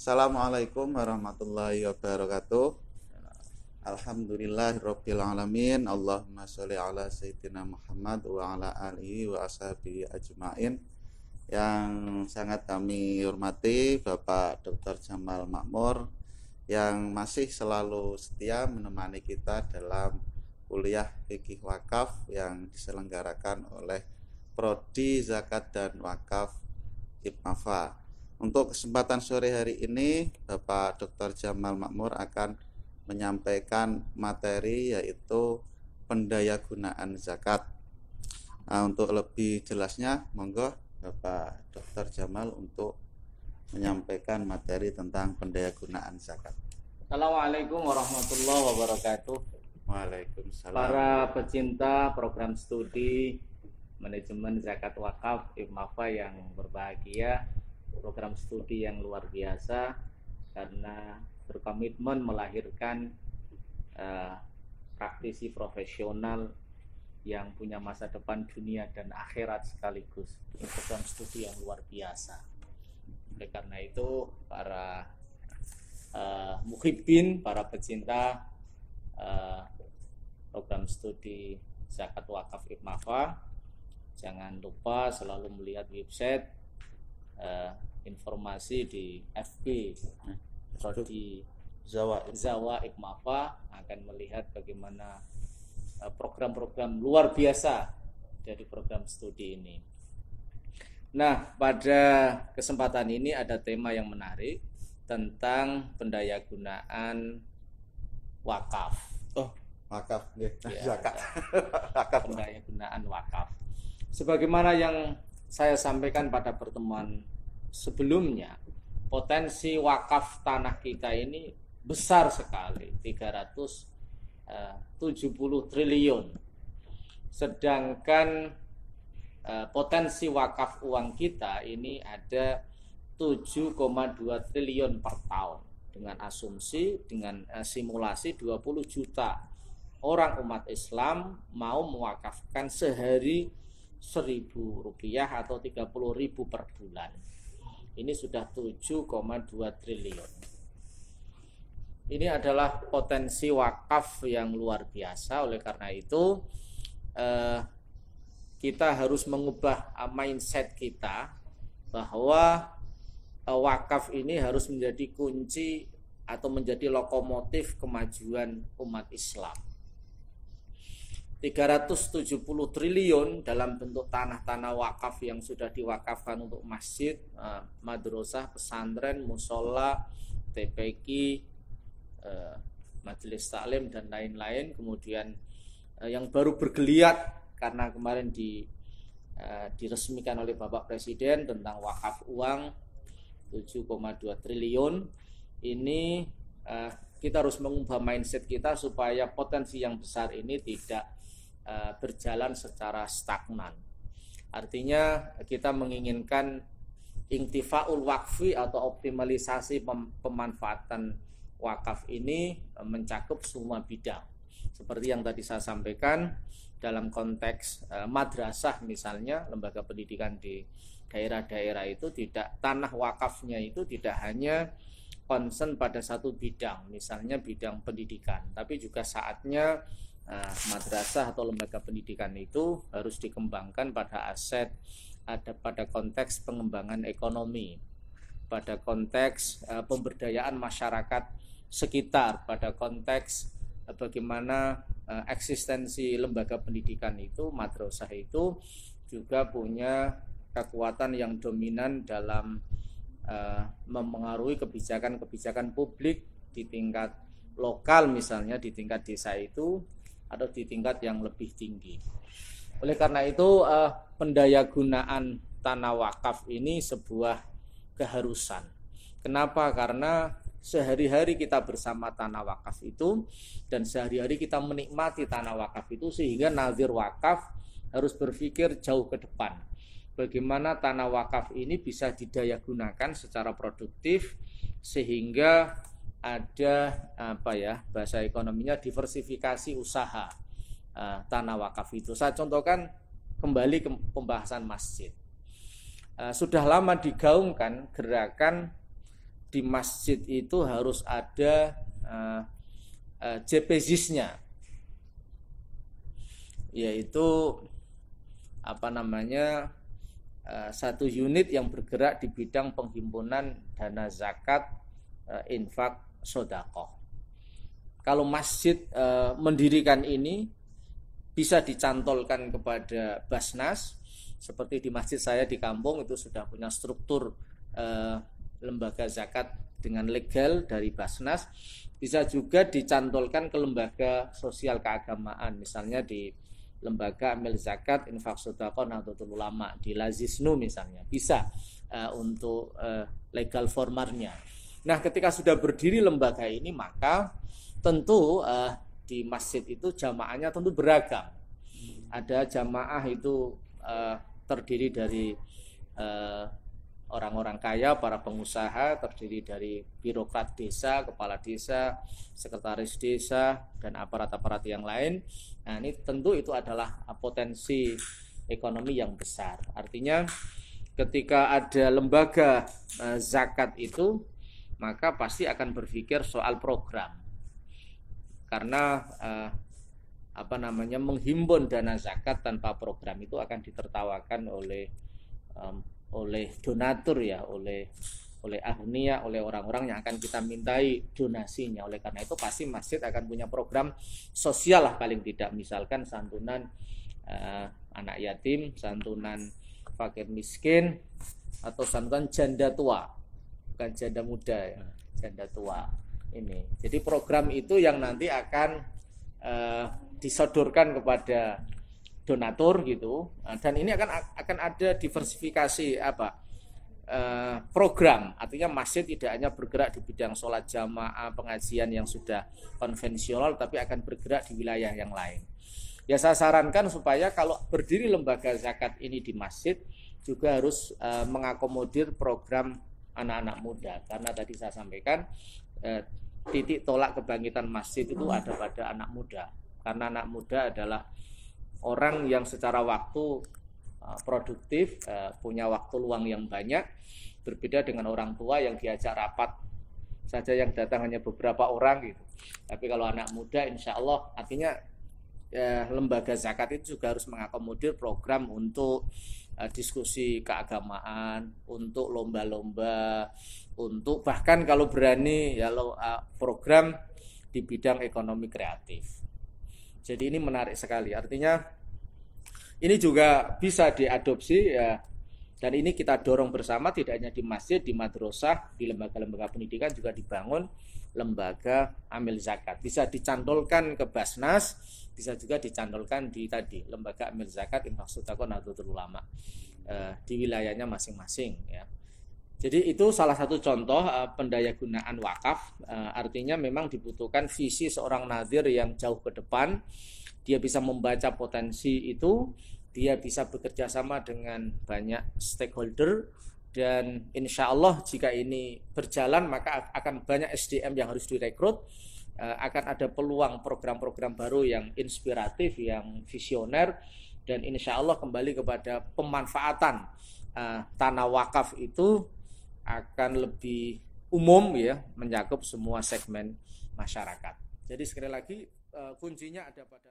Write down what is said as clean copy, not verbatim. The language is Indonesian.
Assalamualaikum warahmatullahi wabarakatuh. Alhamdulillahirabbil alamin. Allahumma sholli ala sayyidina Muhammad wa ala alihi wa ashabihi ajmain. Yang sangat kami hormati Bapak Dr. Jamal Makmur yang masih selalu setia menemani kita dalam kuliah fikih wakaf yang diselenggarakan oleh Prodi Zakat dan Wakaf IPMAFA. Untuk kesempatan sore hari ini, Bapak Dr. Jamal Makmur akan menyampaikan materi yaitu pendayagunaan zakat. Nah, untuk lebih jelasnya, monggo Bapak Dr. Jamal untuk menyampaikan materi tentang pendayagunaan zakat. Assalamualaikum warahmatullahi wabarakatuh. Waalaikumsalam. Para pecinta program studi manajemen zakat wakaf IPMAFA yang berbahagia, program studi yang luar biasa karena berkomitmen melahirkan praktisi profesional yang punya masa depan dunia dan akhirat sekaligus. Ini program studi yang luar biasa. Oleh karena itu, para muhibbin, para pecinta program studi zakat wakaf IPMAFA, jangan lupa selalu melihat website informasi di FB Prodi Zawa IPMAFA, akan melihat bagaimana program-program luar biasa dari program studi ini. Nah, pada kesempatan ini ada tema yang menarik tentang pendayagunaan wakaf. Wakaf, ya. Zakat. Pendayagunaan wakaf. Sebagaimana yang saya sampaikan pada pertemuan sebelumnya, potensi wakaf tanah kita ini besar sekali, 370 triliun. Sedangkan potensi wakaf uang kita ini ada 7,2 triliun per tahun. Dengan asumsi, dengan simulasi 20 juta orang umat Islam mau mewakafkan sehari Rp1.000 atau 30.000 per bulan. Ini sudah 7,2 triliun. Ini adalah potensi wakaf yang luar biasa. Oleh karena itu kita harus mengubah mindset kita bahwa wakaf ini harus menjadi kunci atau menjadi lokomotif kemajuan umat Islam. 370 triliun dalam bentuk tanah-tanah wakaf yang sudah diwakafkan untuk masjid, madrasah, pesantren, musola, TPQ, majelis taklim dan lain-lain. Kemudian yang baru bergeliat karena kemarin diresmikan oleh Bapak Presiden tentang wakaf uang 7,2 triliun. Ini kita harus mengubah mindset kita supaya potensi yang besar ini tidak berjalan secara stagnan. Artinya kita menginginkan intifaul wakfi atau optimalisasi pemanfaatan wakaf ini mencakup semua bidang. Seperti yang tadi saya sampaikan, dalam konteks madrasah misalnya, lembaga pendidikan di daerah-daerah itu tidak, tanah wakafnya itu tidak hanya concern pada satu bidang, misalnya bidang pendidikan, tapi juga saatnya madrasah atau lembaga pendidikan itu harus dikembangkan pada aset, ada pada konteks pengembangan ekonomi, pada konteks pemberdayaan masyarakat sekitar, pada konteks bagaimana eksistensi lembaga pendidikan itu, madrasah itu juga punya kekuatan yang dominan dalam memengaruhi kebijakan-kebijakan publik di tingkat lokal, misalnya di tingkat desa itu, atau di tingkat yang lebih tinggi. Oleh karena itu pendayagunaan tanah wakaf ini sebuah keharusan. Kenapa? Karena sehari-hari kita bersama tanah wakaf itu, dan sehari-hari kita menikmati tanah wakaf itu, sehingga nazir wakaf harus berpikir jauh ke depan. Bagaimana tanah wakaf ini bisa didayagunakan secara produktif sehingga ada bahasa ekonominya diversifikasi usaha tanah wakaf itu. Saya contohkan kembali ke pembahasan masjid. Sudah lama digaungkan gerakan di masjid itu harus ada JPZIS-nya, yaitu satu unit yang bergerak di bidang penghimpunan dana zakat, infak, sedekah. Kalau masjid mendirikan ini bisa dicantolkan kepada Basnas, seperti di masjid saya di kampung itu sudah punya struktur lembaga zakat dengan legal dari Basnas. Bisa juga dicantolkan ke lembaga sosial keagamaan, misalnya di lembaga amil zakat, infak, sedekah, Nahdlatul Ulama, di Lazisnu misalnya, bisa untuk legal formarnya. Nah, ketika sudah berdiri lembaga ini, maka tentu di masjid itu jamaahnya tentu beragam. Ada jamaah itu terdiri dari orang-orang kaya, para pengusaha, terdiri dari birokrat desa, kepala desa, sekretaris desa, dan aparat-aparat yang lain. Nah, ini tentu itu adalah potensi ekonomi yang besar. Artinya ketika ada lembaga zakat itu, maka pasti akan berpikir soal program. Karena menghimpun dana zakat tanpa program itu akan ditertawakan oleh donatur ya, oleh agnia, oleh orang-orang yang akan kita mintai donasinya. Oleh karena itu pasti masjid akan punya program sosial lah paling tidak, misalkan santunan anak yatim, santunan fakir miskin, atau santunan janda tua, bukan janda muda ya, janda tua ini. Jadi program itu yang nanti akan disodorkan kepada donatur gitu, dan ini akan ada diversifikasi program. Artinya masjid tidak hanya bergerak di bidang sholat jamaah, pengajian yang sudah konvensional, tapi akan bergerak di wilayah yang lain. Ya, saya sarankan supaya kalau berdiri lembaga zakat ini di masjid juga harus mengakomodir program anak-anak muda, karena tadi saya sampaikan titik tolak kebangkitan masjid itu ada pada anak muda, karena anak muda adalah orang yang secara waktu produktif, punya waktu luang yang banyak, berbeda dengan orang tua yang diajak rapat saja yang datang hanya beberapa orang gitu. Tapi kalau anak muda, insya Allah, artinya lembaga zakat itu juga harus mengakomodir program untuk diskusi keagamaan, untuk lomba-lomba, untuk bahkan kalau berani ya program di bidang ekonomi kreatif. Jadi ini menarik sekali. Artinya ini juga bisa diadopsi ya, dan ini kita dorong bersama, tidak hanya di masjid, di madrasah, di lembaga-lembaga pendidikan juga dibangun lembaga amil zakat. Bisa dicantolkan ke Basnas, bisa juga dicantolkan di tadi lembaga amil zakat, infak, sedekah, Nahdlatul Ulama di wilayahnya masing-masing ya. Jadi itu salah satu contoh pendayagunaan wakaf. Artinya memang dibutuhkan visi seorang nadhir yang jauh ke depan. Dia bisa membaca potensi itu, dia bisa bekerja sama dengan banyak stakeholder, dan insya Allah jika ini berjalan maka akan banyak SDM yang harus direkrut, akan ada peluang program-program baru yang inspiratif, yang visioner, dan insya Allah kembali kepada pemanfaatan tanah wakaf itu akan lebih umum ya, mencakup semua segmen masyarakat. Jadi sekali lagi kuncinya ada pada